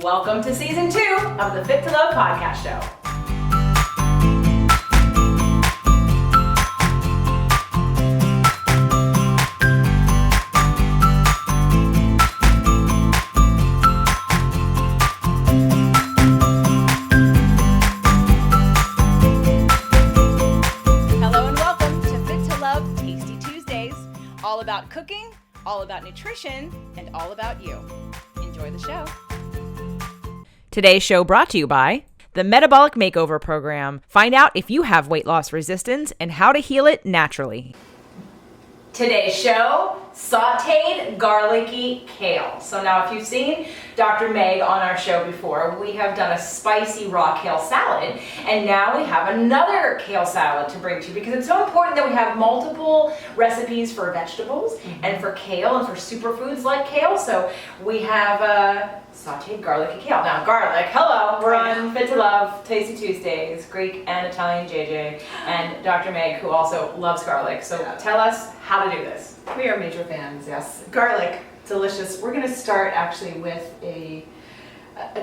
Welcome to season 2 of the Fit to Love podcast show. Hello and welcome to Fit to Love Tasty Tuesdays. All about cooking, all about nutrition, and all about you. Enjoy the show. Today's show brought to you by the Metabolic Makeover Program. Find out if you have weight loss resistance and how to heal it naturally. Today's show, sauteed garlicky kale. So now if you've seen Dr. Meg on our show before, we have done a spicy raw kale salad, and now we have another kale salad to bring to you because it's so important that we have multiple recipes for vegetables and for kale and for superfoods like kale. So we have sauteed garlicky kale. Now garlic, hello, we're on Fit to Love Tasty Tuesdays, Greek and Italian JJ, and Dr. Meg, who also loves garlic. So tell us how to do this. We are major fans, yes. Garlic, delicious. We're going to start actually with a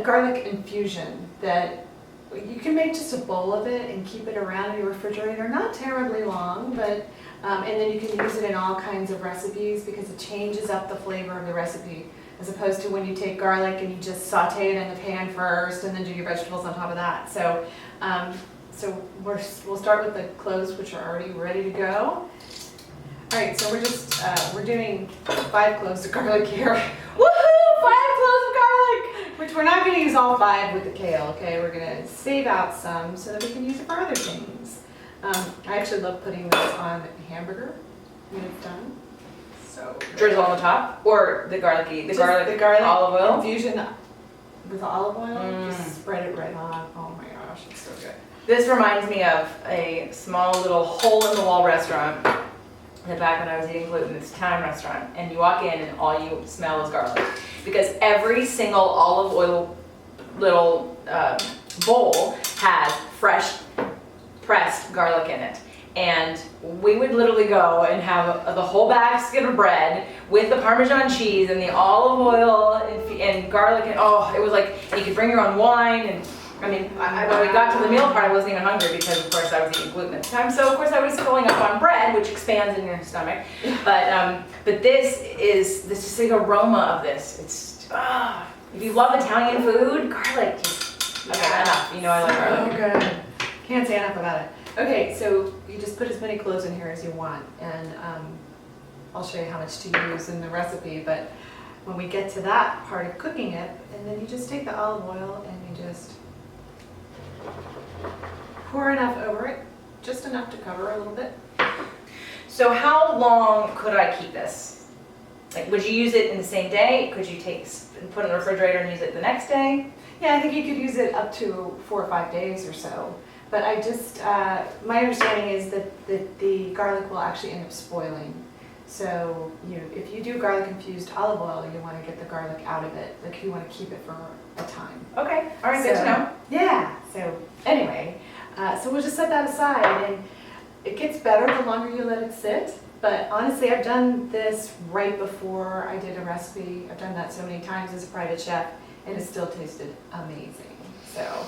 garlic infusion that you can make just a bowl of it and keep it around your refrigerator, not terribly long, but and then you can use it in all kinds of recipes because it changes up the flavor of the recipe, as opposed to when you take garlic and you just saute it in the pan first and then do your vegetables on top of that. So, we'll start with the cloves, which are already ready to go. All right, so we're doing 5 cloves of garlic here. Woohoo! 5 cloves of garlic! Which we're not going to use all 5 with the kale, okay? We're going to save out some so that we can use it for other things. I actually love putting this on a hamburger when it's done. So Drizzle on the top, or the garlic olive oil infusion with olive oil. Just spread it right on. Oh my gosh, it's so good. This reminds me of a small little hole-in-the-wall restaurant in the back when I was eating gluten. It's an Italian restaurant, and you walk in and all you smell is garlic because every single olive oil little bowl has fresh pressed garlic in it. And we would literally go and have the whole basket of bread with the Parmesan cheese and the olive oil and garlic. And it was like you could bring your own wine. And I mean, when we got to the meal part, I wasn't even hungry because, of course, I was eating gluten at the time. So, of course, I was filling up on bread, which expands in your stomach. But this is the aroma of this. It's if you love Italian food, garlic. Okay, enough. You know I like garlic. Oh, good. Can't say enough about it. Okay, so you just put as many cloves in here as you want, and I'll show you how much to use in the recipe, but when we get to that part of cooking it, and then you just take the olive oil and you just pour enough over it, just enough to cover a little bit. So how long could I keep this? Like, would you use it in the same day? Could you put it in the refrigerator and use it the next day? Yeah, I think you could use it up to 4 or 5 days or so. But I just, my understanding is that the garlic will actually end up spoiling. So, if you do garlic infused olive oil, you want to get the garlic out of it. Like, you want to keep it for a time. Okay, all right, good to know. Yeah, so anyway, so we'll just set that aside, and it gets better the longer you let it sit. But honestly, I've done this right before I did a recipe. I've done that so many times as a private chef, and it still tasted amazing. So,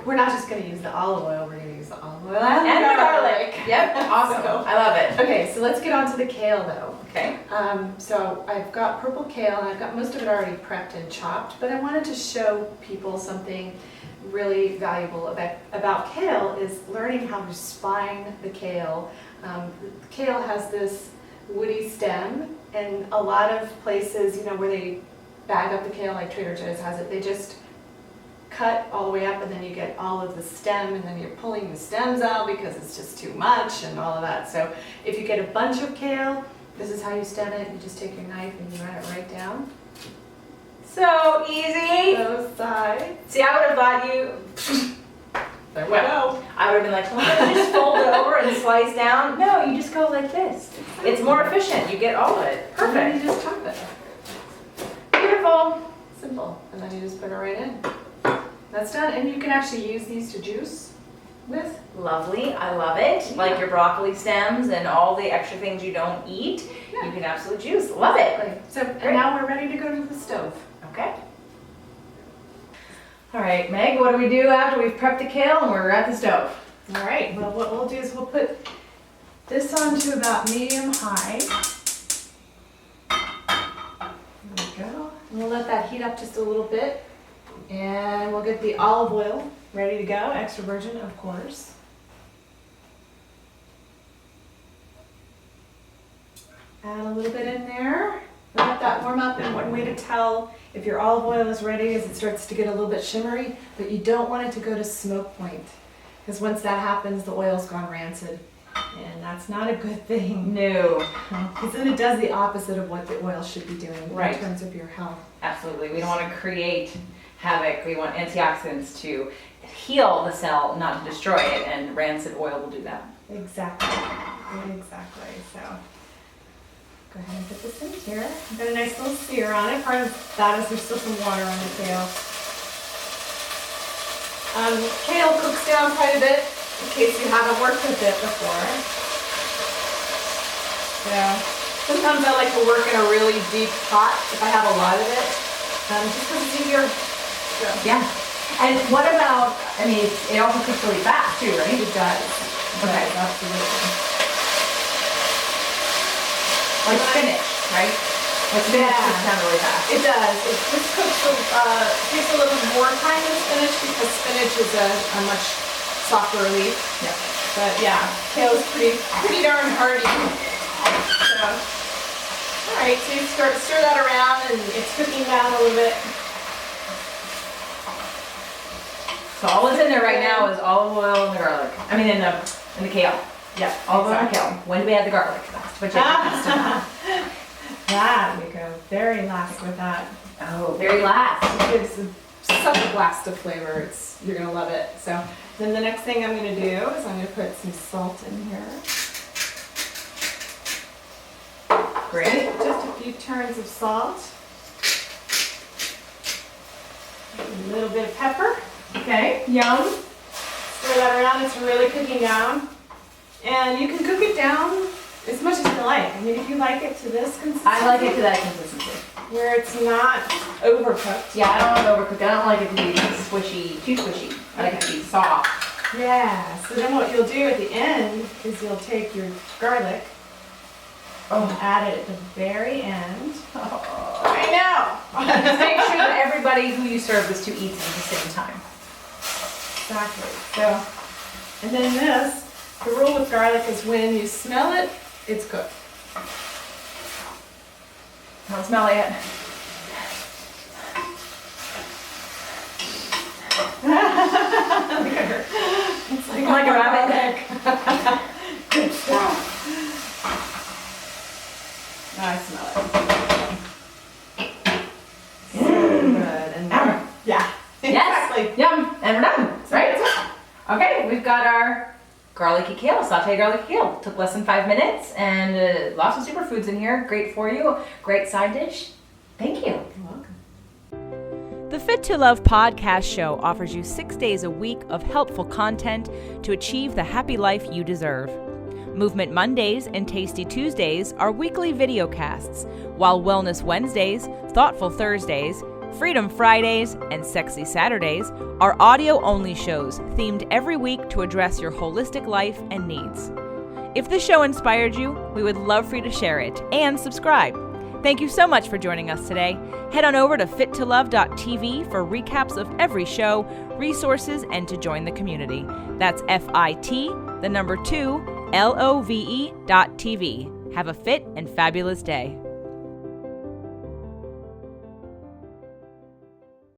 we're not just going to use the olive oil, we're going to use the olive oil and the garlic. Yep, awesome. I love it. Okay, so let's get on to the kale though. Okay. So I've got purple kale, and I've got most of it already prepped and chopped, but I wanted to show people something really valuable about kale is learning how to spine the kale. Kale has this woody stem, and a lot of places, where they bag up the kale, like Trader Joe's has it, they just cut all the way up and then you get all of the stem, and then you're pulling the stems out because it's just too much and all of that. So if you get a bunch of kale, this is how you stem it. You just take your knife and you run it right down. So easy. Both sides. See, I would have thought There we go. I would have been like, well, you just fold it over and slice down. No, you just go like this. It's more efficient. You get all of it. Perfect. And then you just chop it. Beautiful. Simple. And then you just put it right in. That's done, and you can actually use these to juice with. Lovely, I love it. Yeah. Like your broccoli stems and all the extra things you don't eat, you can absolutely juice. Love it. So, and now we're ready to go to the stove. Okay. All right, Meg, what do we do after we've prepped the kale and we're at the stove? All right, well, what we'll do is we'll put this on to about medium-high. There we go. And we'll let that heat up just a little bit. And we'll get the olive oil ready to go, extra virgin, of course. Add a little bit in there. Let that warm up, and one way to tell if your olive oil is ready is it starts to get a little bit shimmery, but you don't want it to go to smoke point. Because once that happens, the oil's gone rancid, and that's not a good thing. No. Because then it does the opposite of what the oil should be doing in terms of your health. Absolutely. We don't want to create havoc. We want antioxidants to heal the cell, not to destroy it, and rancid oil will do that. Exactly. So go ahead and put this in here. Got a nice little sear on it. Part of that is there's still some water on the kale. Kale cooks down quite a bit in case you haven't worked with it before. So sometimes I like to work in a really deep pot if I have a lot of it, just because it's easier. So. Yeah. And what about, I mean, it also cooks really fast too, right? It does. Okay. Absolutely. Like spinach, right? Like spinach cooks down really fast. It does. It just takes a little more time than spinach because spinach is a much softer leaf. Yeah. But yeah, kale's pretty darn hardy. So, all right, so you stir that around and it's cooking down a little bit. So all that's in there right now is olive oil and the garlic. I mean, in the kale. Yeah, olive oil and kale. When do we add the garlic? That's what you That we go very last with that. Oh, very last. It gives such a blast of flavor. You're gonna love it. So then the next thing I'm gonna do is I'm gonna put some salt in here. Great. Just a few turns of salt. A little bit of pepper. Okay, yum. Stir that around, it's really cooking down. And you can cook it down as much as you like. I mean, if you like it to this consistency. I like it to that consistency. Where it's not overcooked. Yeah, I don't want to overcook. I don't like it to be squishy, too squishy. I like it to be soft. Yeah, so then what you'll do at the end is you'll take your garlic and add it at the very end. Oh. I know! Just make sure that everybody who you serve this to eats at the same time. Exactly. So, and then the rule with garlic is when you smell it, it's cooked. Don't smell it yet. Look at her. It's like a rabbit. Good stuff. I smell it. So good. And now, yeah. Exactly. Yes. Yum. And we're done. Right? Okay, we've got our garlicky kale, sauteed garlicky kale. Took less than 5 minutes and lots of superfoods in here. Great for you. Great side dish. Thank you. You're welcome. The Fit to Love podcast show offers you 6 days a week of helpful content to achieve the happy life you deserve. Movement Mondays and Tasty Tuesdays are weekly video casts, while Wellness Wednesdays, Thoughtful Thursdays, Freedom Fridays, and Sexy Saturdays are audio-only shows themed every week to address your holistic life and needs. If the show inspired you, we would love for you to share it and subscribe. Thank you so much for joining us today. Head on over to fittolove.tv for recaps of every show, resources, and to join the community. That's FIT, the number 2, LOVE.tv. Have a fit and fabulous day.